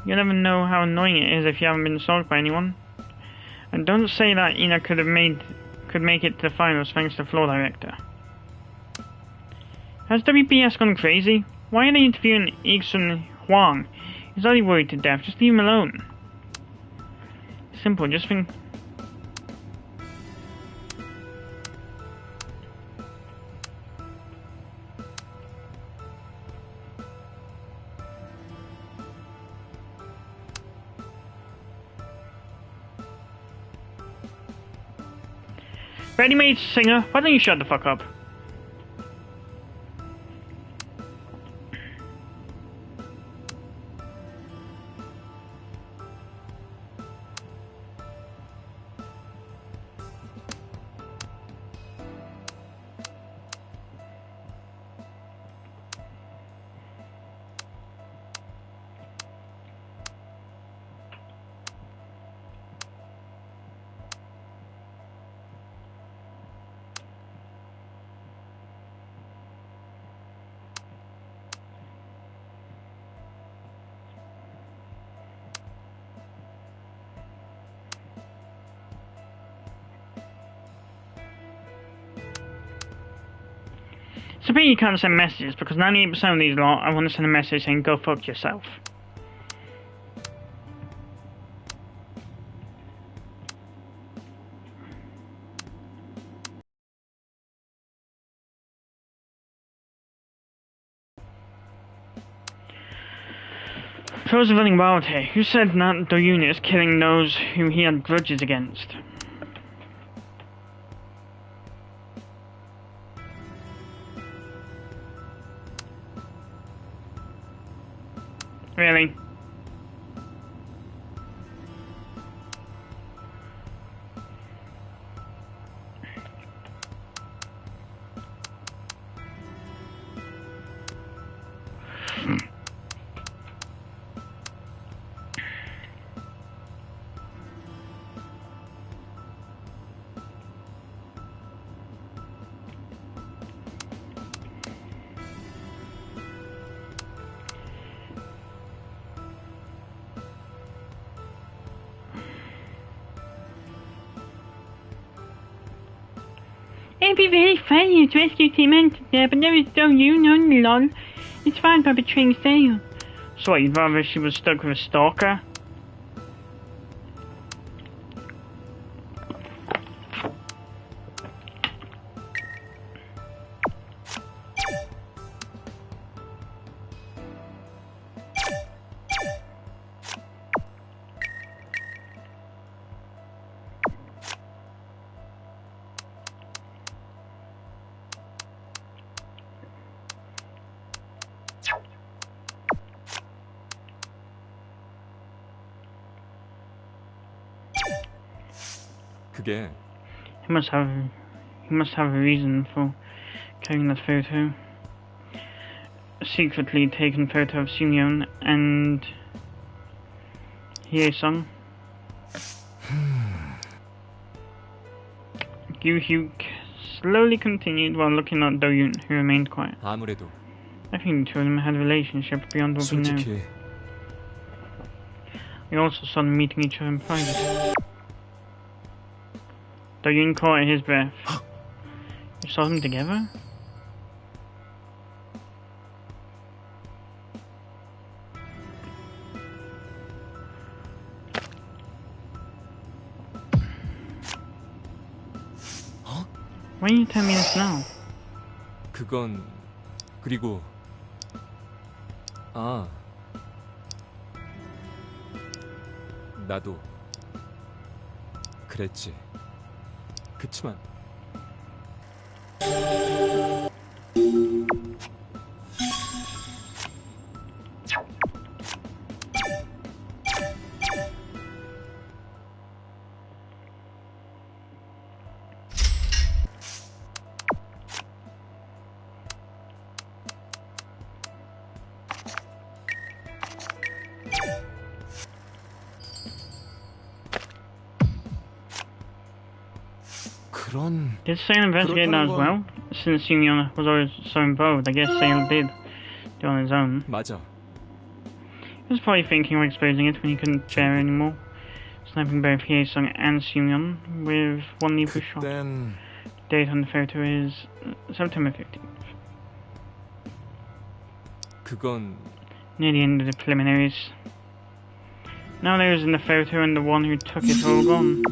You'll never know how annoying it is if you haven't been stalked by anyone. And don't say that Ina could make it to the finals thanks to the floor director. Has WBS gone crazy? Why are they interviewing Iksun Hwang? He's already worried to death. Just leave him alone. Simple, just think. Ready-made singer, why don't you shut the fuck up? It's a pity you can't send messages, because 98% of these lot, I want to send a message saying, go fuck yourself. Throws of running wild here. Who said that Do-yoon is killing those whom he had grudges against? Really? It'd be very funny to rescue Team Enter there, but there is Do-yoon on the lol. It's fine by betraying Seo. So what, you'd rather she was stuck with a stalker? 그게 He must have a reason for carrying that photo. A secretly taken photo of Seung-yeon and Hye-sung. Gyu-hyuk slowly continued while looking at Do-yoon, who remained quiet. 아무래도 I think the two of them had a relationship beyond what we know. 솔직히 We also saw them meeting each other in private. Do-yoon caught his breath. You saw them together? Why are you telling me this now? 그건 그리고 나도 그랬지. 그치만 Did Sale investigate that as well? Since Seung-yeon was always so involved, I guess Sale did do it on his own. 맞아. He was probably thinking of exposing it when he couldn't bear it anymore. Sniping both Hye-sung and Seung-yeon with one lethal shot. The date on the photo is September 15th. 그건 Near the end of the preliminaries. Now those in the photo and the one who took it are all gone.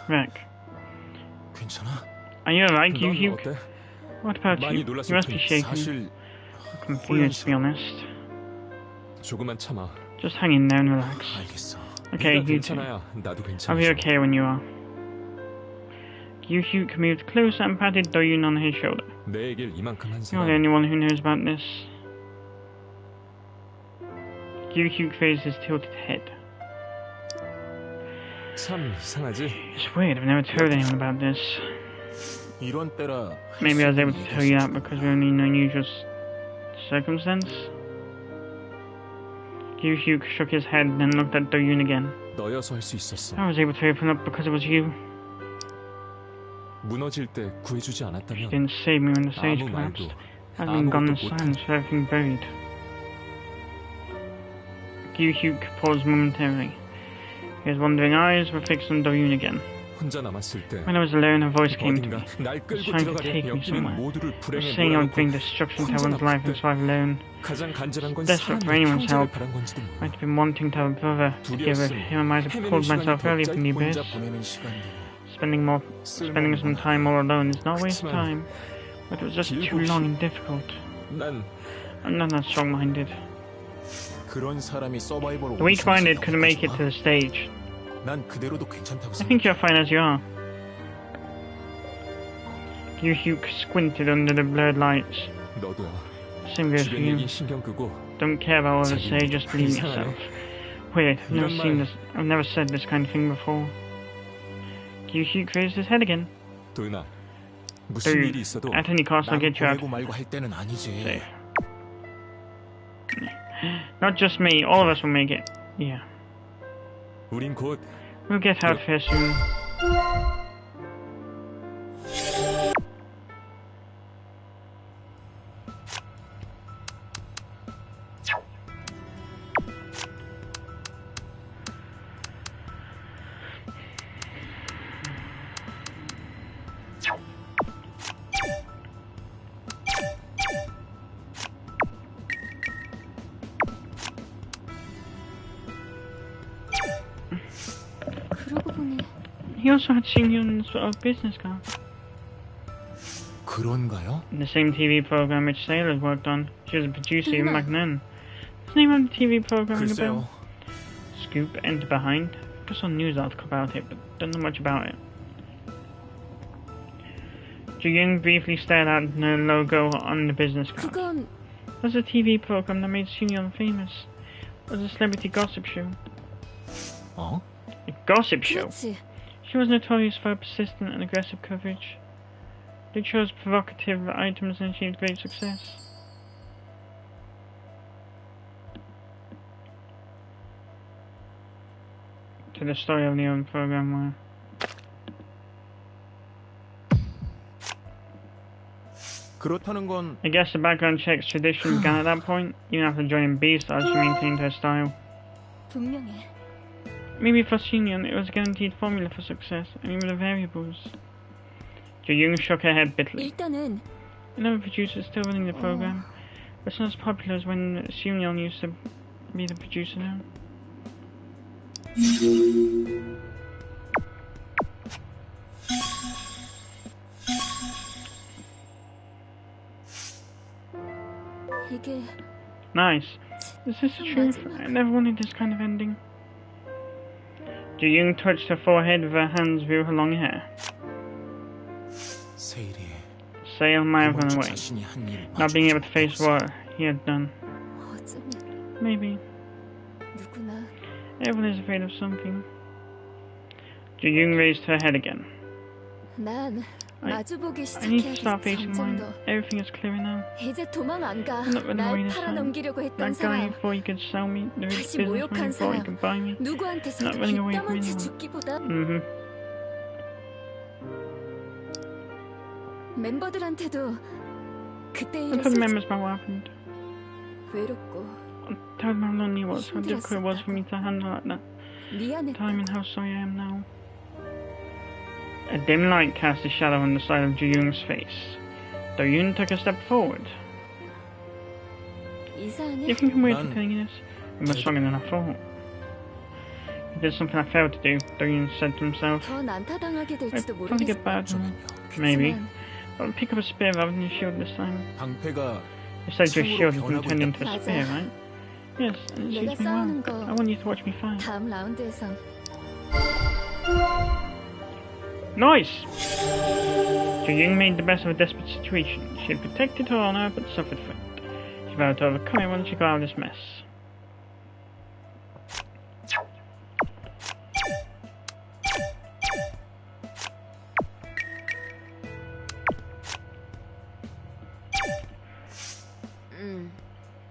Rick. Are you alright, Gyu-hyuk? What about you? You must be shaken. Confused, to be honest. 조금만 참아. Just hang in there and relax. Okay, you two. I'll be okay when you are. Gyu-hyuk moved closer and patted Do-yoon on his shoulder. 내 얘기를 이만큼 한 You're the only one who knows about this. Gyu-hyuk raised his tilted head. 참 이상하지? It's weird, I've never told anyone about this. Maybe I was able to tell you that because we're only in unusual circumstance? Gyu-hyuk shook his head and then looked at Do-yoon again. 너여서 할 수 있었어. I was able to open up because it was you. 무너질 때 구해주지 You 않았다면 didn't save me when the stage 아무 collapsed. 말도 I've been gone in 아무것도 silence for everything buried. Gyu-hyuk paused momentarily. His wandering eyes were fixed on Do-yoon again. 혼자 남았을 때 When I was alone, a voice came to me. 어딘가 날 It was 끌고 trying to 들어가려 take me 여기는 somewhere. 모두를 It was 불행에 saying I would 몰아넣고 bring destruction to 혼자 everyone's life 남았을 and survive alone. 가장 간절한 건 Desperate for 사람이 anyone's 형제를 help. 바란 건지도 몰라. I'd been wanting to have a brother. To give him I might have pulled myself early from the abyss. Spending some time all alone is not a waste of time, but it was just too long and difficult. I'm not that strong-minded. The weak-minded couldn't make it to the stage. I think you're fine as you are. Gyu-hyuk squinted under the blurred lights. 너도야. Same goes for 주변 you. 얘기 신경 끄고 Don't care about what I say, just believe yourself. Wait, I've never said this kind of thing before. Gyu-hyuk raised his head again. 도윤아, 무슨 일이 있어도 At any cost, I'll get you out. Safe. Not just me, all of us will make it. Yeah. 우린 곧 We'll get out of here soon. He also had Shingyun's business card. 그런가요? In the same TV program which Sailors worked on. She was a producer even back then. What's the name of the TV program ring a bell? Scoop, Enter Behind. Just saw a news article about it, but don't know much about it. Ju-young briefly stared at the logo on the business card. That was a TV program that made Shingyun famous. It was a celebrity gossip show. 어? A gossip show? 그렇지. She was notorious for her persistent and aggressive coverage. They chose provocative items and achieved great success. To the story of the own program where 그렇다는 건 I guess the background checks tradition began at that point. Even after joining B-Star, she maintained her style. 분명해. Maybe for Shinyeon, it was a guaranteed formula for success, and even the variables. Jo-young shook her head bitterly. 일단은 Another producer is still running the program, but it's not as popular as when Shinyeon used to be the producer now. 이게 Nice. Is this the truth? I never wanted this kind of ending. Jo-young touched her forehead with her hands through her long hair. 세일이 Sale might have run away, 자신이 한 일을 not being able to face what he had done. 어쩌면 Maybe. 누구나 Everyone is afraid of something. Jo-young raised her head again. 난 마주보기 I need to 시작해야지 start facing mine. 점점 더 Everything is clearer now. 이제 도망 안 가. I'm not running away 날 this time. 팔아넘기려고 했던 That guy 사람 thought he could sell me, the rich 다시 businessman 모욕한 thought he 사람 could buy me. 누구한테서도 Not running away from 뒷담화치 anyone. 죽기보다 멤버들한테도 그때 I 일을 told the members about what happened. 외롭고 I told them how lonely it was, how difficult it was for me to handle like that. 미안했다. Tell him how sorry I am now. A dim light cast a shadow on the side of Jo-young's face. Do-yoon took a step forward. 이사하네. You think I'm weird for telling you this? I'm much stronger than I thought. If there's something I failed to do, Do-yoon said to himself. 더 난타당하게 I'd 될지도 probably 모르겠어. get bad. 어쩌면요. Maybe. 그치만 But I'll pick up a spear rather than your shield this time. 방패가 You said your shield has been 변하고 turned into a 있다. spear, right? Yes, and it 내가 suits me 싸우는 well. 거 I want you to watch me fight. 다음 라운드에선 Nice! Jo-young made the best of a desperate situation. She had protected her honor, but suffered for it. She vowed to overcome it once she got out of this mess.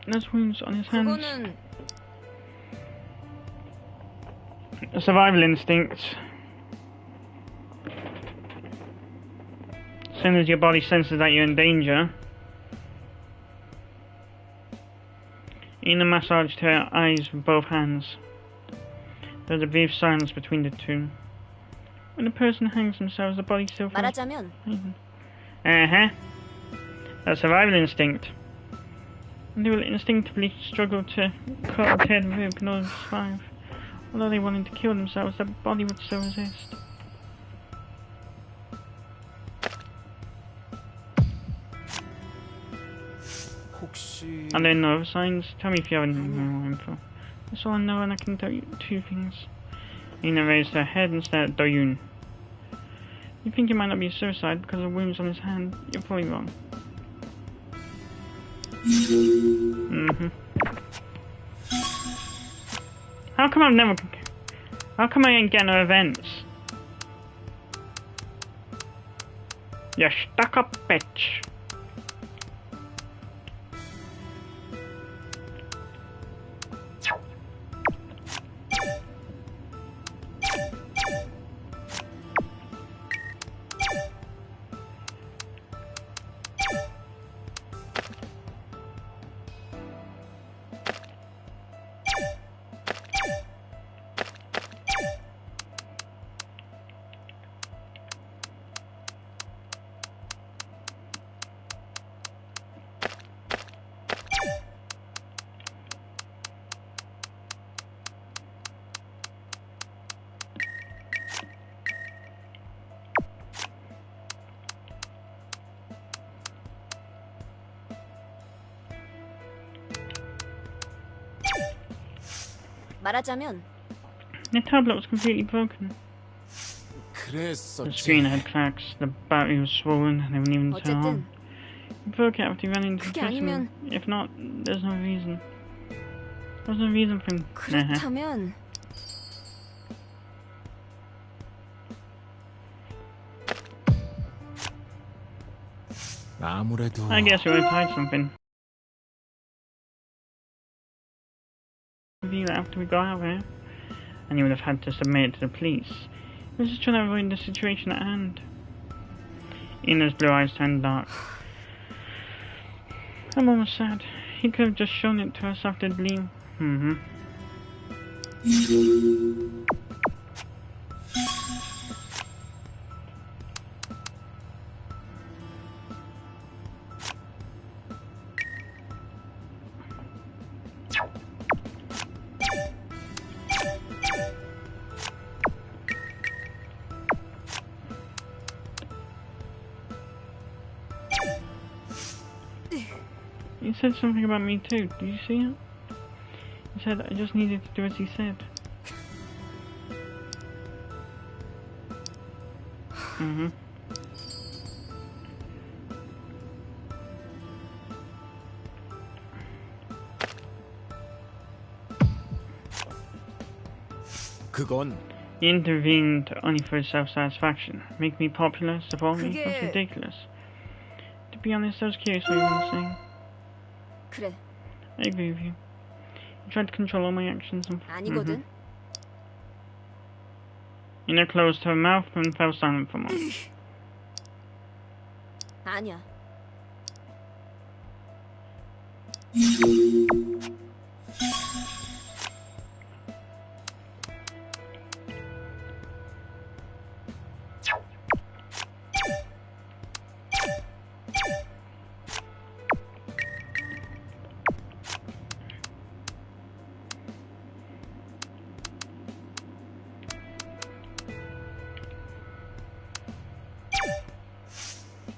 There's wounds on his hands. 그거는 A survival instinct. As soon as your body senses that you're in danger, you Ina massaged her eyes with both hands. There was a brief silence between the two. When a person hangs themselves, the body still feels... 말하자면 Uh-huh. That's survival instinct. And they will instinctively struggle to cut or tear the rib in order to survive. Although they wanted to kill themselves, their body would still resist. 혹시 Are there no other signs? Tell me if you have any more info. That's all I know, and I can tell you two things. Ina raised her head and stared at Do-yoon. You think it might not be suicide because of wounds on his hand? You're probably wrong. How come I ain't getting no events? You stuck up bitch. 말하자면 The tablet was completely broken. The 그랬었지. screen had cracks, the battery was swollen, and they wouldn't even turn on. 어쨌든 He broke it after he ran into the 그게 dressing room. 아니면 If not, there's no reason. There's no reason for him. 그렇다면 아무래도 I guess he would have hide something. After we got out of here, and he would have had to submit it to the police. He was just trying to avoid the situation at hand. Ina's blue eyes turned dark. I'm almost sad. He could have just shown it to us after the leave. He said something about me too. Did you see it? He said I just needed to do as he said. 그건 He intervened only for his self-satisfaction. Make me popular, support me? 그게- That's ridiculous. To be honest, I was curious what you were saying. 그래 I agree with you. He tried to control all my actions and... 아니거든. Ina closed her mouth and fell silent for a moment. 아니야.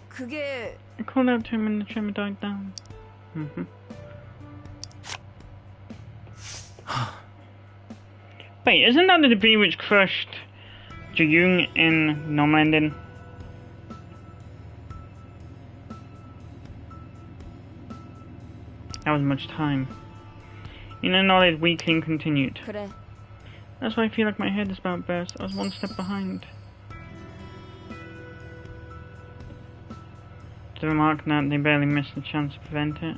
그게 I called out to him and the tremor died down. Wait, isn't that the debris which crushed Jo-young in No Landing? That was much time. Ina nodded weakly and continued. 그래. That's why I feel like my head is about to burst. I was one step behind. To remark that they barely missed the chance to prevent it.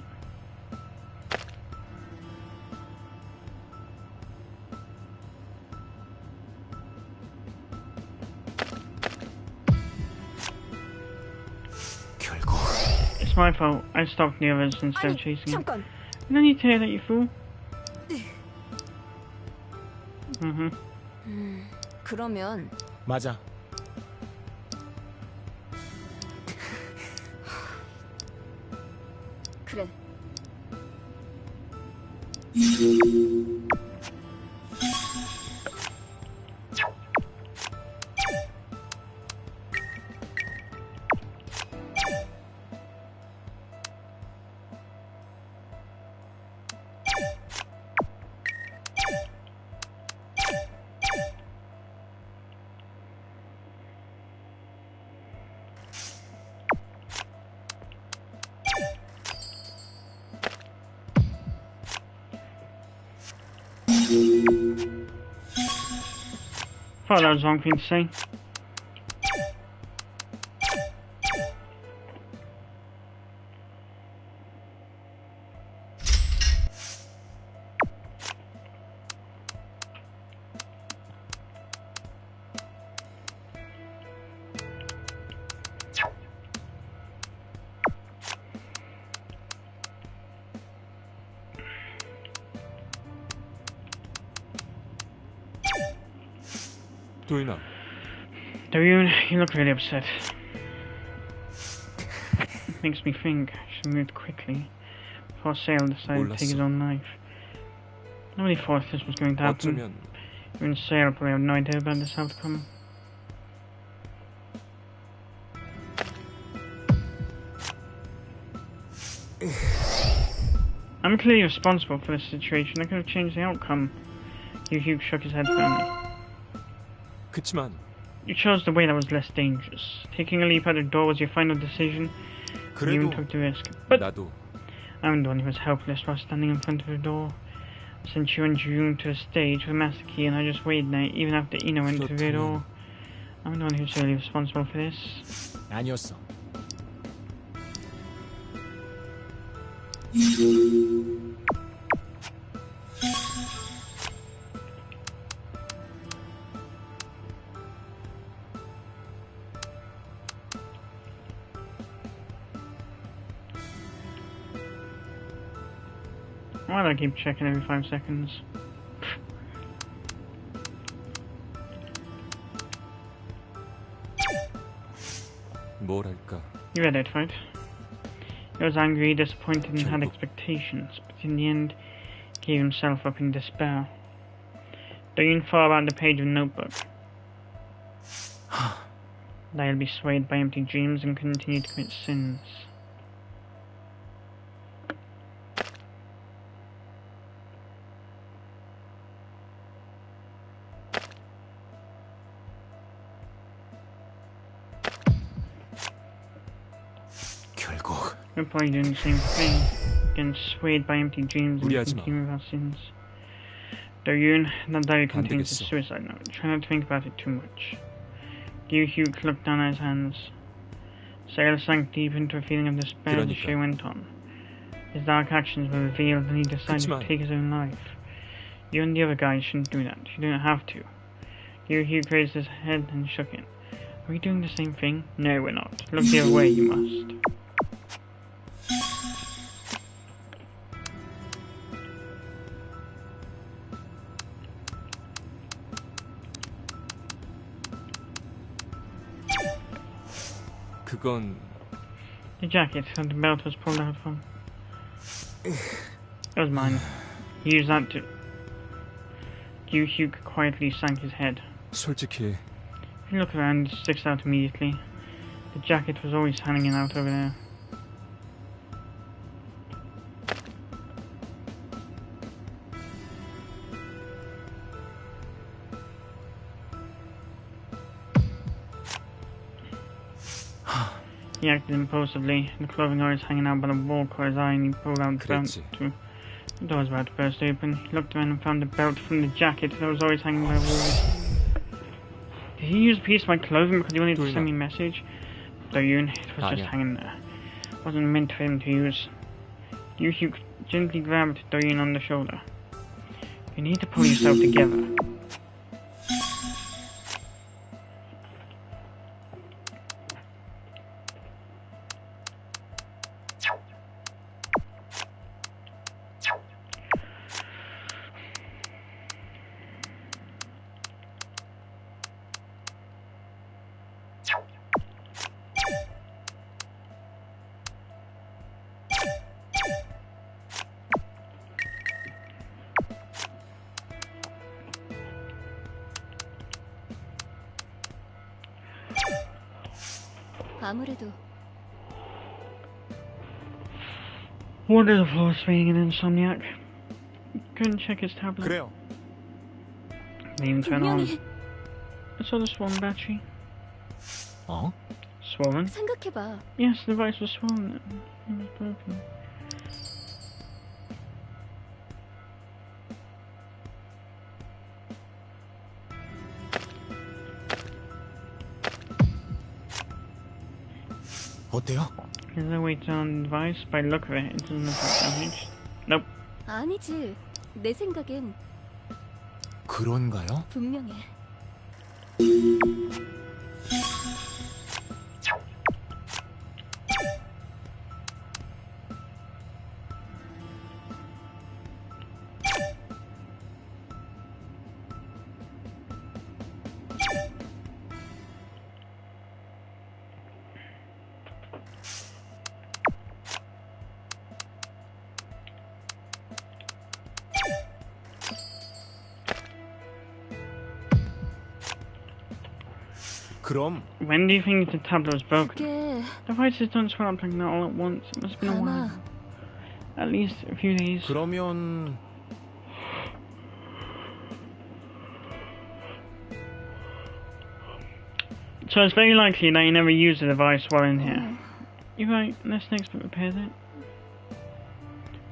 결국 It's my fault. I stopped the others instead of 아니 chasing him. 잠깐. You don't need to hear that, you fool. 그러면 맞아. 그래. Thought that was the wrong thing to say. 도윤아, Doyun, you look really upset. It makes me think I should move quickly before Sale decided to take his own life. Nobody thought this was going to happen. 어쩌면 Even Sale probably had no idea about this outcome. I'm clearly responsible for this situation. I could have changed the outcome. Hugh shook his head firmly. 그치만 You chose the way that was less dangerous. Taking a leap out the door was your final decision. You even 그래도 took the risk. But 나도 I'm the one who was helpless while standing in front of the door. I sent you and June to the stage with Master Key, and I just waited there, even after Ino went through it all. I'm the one who's really responsible for this. 아니었어. Why do I keep checking every 5 seconds? 뭐랄까 You read it, right? He was angry, disappointed, and had expectations, but in the end, gave himself up in despair. Doyun thought about the page of the notebook. That he'll be swayed by empty dreams and continue to commit sins. 결국 We're probably doing the same thing. Getting swayed by empty dreams and 무리하지 마. continuing with our sins. Doyun, that diary contains a 되겠어. suicide note. Try not to think about it too much. Gyu-hyuk looked down at his hands. Sale sank deep into a feeling of despair as the 그러니까. show went on. His dark actions were revealed and he decided 그치만. to take his own life. You and the other guys shouldn't do that. You don't have to. Gyu-hyuk raised his head and shook it. Are we doing the same thing? No, we're not. Look the other way, you must. 그건 The jacket that the belt was pulled out from. It was mine. He used that to... Gyu-hyuk quietly sank his head. 솔직히 If you look around, it sticks out immediately. The jacket was always hanging out over there. He acted impulsively. The clothing always hanging out by the wall caught his eye and he pulled out the belt 그랬지. too. The door was about to burst open. He looked around and found the belt from the jacket that was always hanging by the wall. Did he use a piece of my clothing because he wanted to send me a message? Doyun, it was just 아니야. hanging there. It wasn't meant for him to use. Gyu-hyuk gently grabbed Doyun on the shoulder. You need to pull yourself together. 아무래도 What are the floors being an insomniac? Couldn't check his tablet. 그래요. Didn't even turn on. 분명히 I saw the swollen battery. 어? Swollen? 생각해봐. Yes, the device was swollen. It was broken. 어때요? There's no way to on the device. By the look of it, it doesn't look like damaged. Nope. 아니지. 내 생각엔 그런가요? 분명해. 그럼 When do you think the tablet was broken? 그게 Devices don't swell up like that all at once. It must have been a while. 아마 At least a few days. 그러면 So it's very likely that you never used the device while in here. You're right, let's next repair that.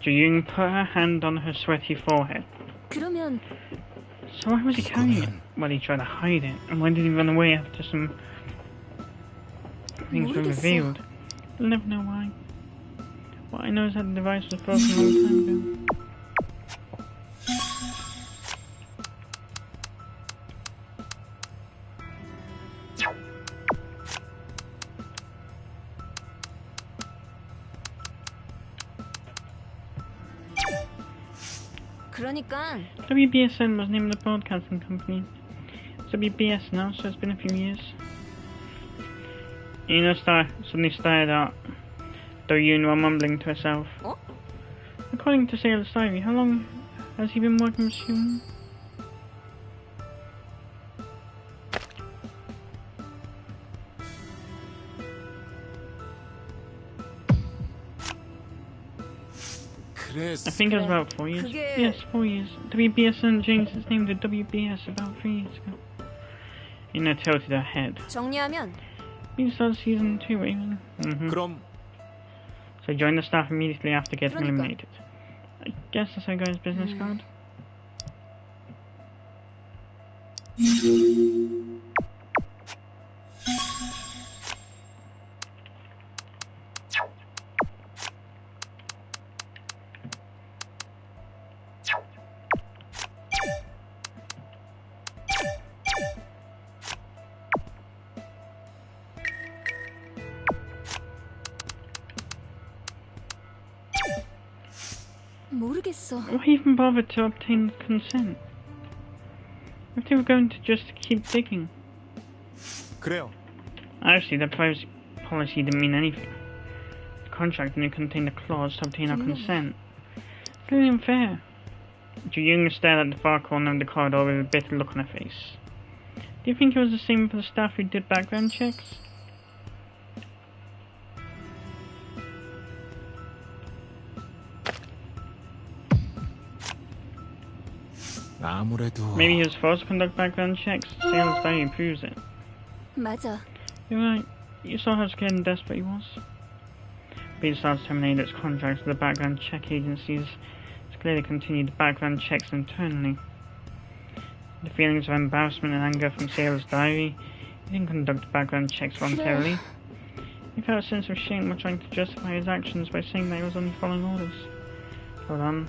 Ji-yoon put her hand on her sweaty forehead. 그러면 So why was he carrying it? Well, he tried to hide it. And why did he run away after some things were 모르겠어. revealed? We'll never know why. What I know is that the device was broken a long time ago. 그러니까 WBSN was named the broadcasting company. It's WBS now, so it's been a few years. Ina suddenly stared out, though Yoon while mumbling to herself. 어? According to Sailor's Diary, how long has he been working with Yoon? I think it was about 4 years. 그게- Yes, 4 years. WBSN changed its name to WBS about 3 years ago. Ina tilted her head. 정리하면 We started season 2 even. 그럼 So join the staff immediately after getting 그러니까. eliminated. I guess that's how guy's business card. 모르겠어. Why even bother to obtain consent? If they were going to just keep digging. 그래요. Actually, the privacy policy didn't mean anything. The contract only contained a clause to obtain our consent. It's really unfair. Ji-yoon stared at the far corner of the corridor with a bitter look on her face. Do you think it was the same for the staff who did background checks? 아무래도 Maybe he was forced to conduct background checks. Sailor's Diary proves it. 맞아. You're right. You saw how scared and desperate he was. BSAR's terminated its contracts with the background check agencies. It's clearly continued the background checks internally. The feelings of embarrassment and anger from Sailor's Diary. He didn't conduct background checks voluntarily. He felt a sense of shame while trying to justify his actions by saying that he was only following orders. Hold on.